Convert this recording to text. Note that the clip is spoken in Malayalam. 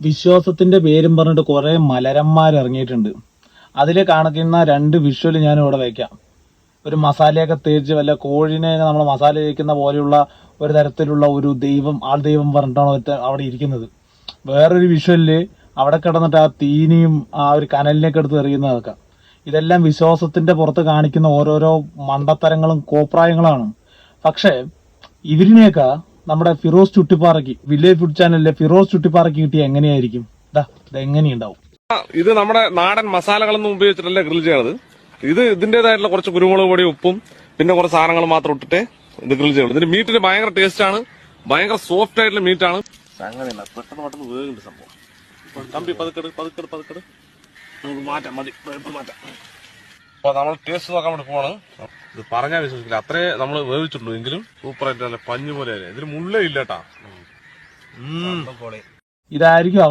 വിശ്വാസത്തിന്റെ പേരും പറഞ്ഞിട്ട് കുറെ മലരന്മാർ ഇറങ്ങിയിട്ടുണ്ട്. അതിൽ കാണിക്കുന്ന 2 വിഷ്വൽ ഞാൻ ഇവിടെ വയ്ക്കാം. ഒരു മസാലയൊക്കെ തേച്ച് വല്ല കോഴിനെ നമ്മൾ മസാല തേക്കുന്ന പോലെയുള്ള ഒരു തരത്തിലുള്ള ഒരു ദൈവം, ആൾ ദൈവം പറഞ്ഞിട്ടാണ് അവിടെ ഇരിക്കുന്നത്. വേറൊരു വിഷ്വലില് അവിടെ കിടന്നിട്ട് ആ തീനിയും ആ ഒരു കനലിനെയൊക്കെ എടുത്ത് എറിയുന്നതൊക്കെ. ഇതെല്ലാം വിശ്വാസത്തിന്റെ പുറത്ത് കാണിക്കുന്ന ഓരോരോ മണ്ടത്തരങ്ങളും കോപ്രായങ്ങളാണ്. പക്ഷെ ഇവരിനെയൊക്കെ നമ്മുടെ ഫിറോസ് ചുട്ടിപ്പാറയ്ക്ക്, വില്ലേജ് ഫുഡ് ചാനലിലെ ഫിറോസ് ചുട്ടിപ്പാറയ്ക്ക് കിട്ടിയ എങ്ങനെയായിരിക്കും? ഇതെങ്ങനെയുണ്ടാവും? ഇത് നമ്മുടെ നാടൻ മസാലകളൊന്നും ഉപയോഗിച്ചിട്ടല്ല ഗ്രിൽ ചെയ്യണത്. ഇത് ഇതിന്റേതായിട്ടുള്ള കുറച്ച് കുരുമുളക് പൊടി, ഉപ്പും പിന്നെ കുറച്ച് സാധനങ്ങൾ മാത്രം ഇട്ടിട്ട് ഇത് ഗ്രിൽ ചെയ്യണം. ഇതിന്റെ മീറ്റിന് ഭയങ്കര ടേസ്റ്റ് ആണ്, ഭയങ്കര സോഫ്റ്റ് ആയിട്ടുള്ള മീറ്റാണ്. അങ്ങനെയല്ല, പെട്ടെന്ന് വേഗം സംഭവം. തമ്പി പതുക്കെട് നമുക്ക് മാറ്റാം, മതി മാറ്റാം. അപ്പൊ നമ്മൾ ടേസ്റ്റ് നോക്കാൻ വേണ്ടി പോവാണ്. ഇത് പറഞ്ഞാൽ വിശ്വസിക്കില്ല, അത്രേ നമ്മൾ വേവിച്ചിട്ടുള്ളൂ. എങ്കിലും സൂപ്പറായിട്ട് നല്ല പഞ്ഞു പോലെ. ഇതിന് മുള്ളേ ഇല്ല കേട്ടാ. ഇതായിരിക്കും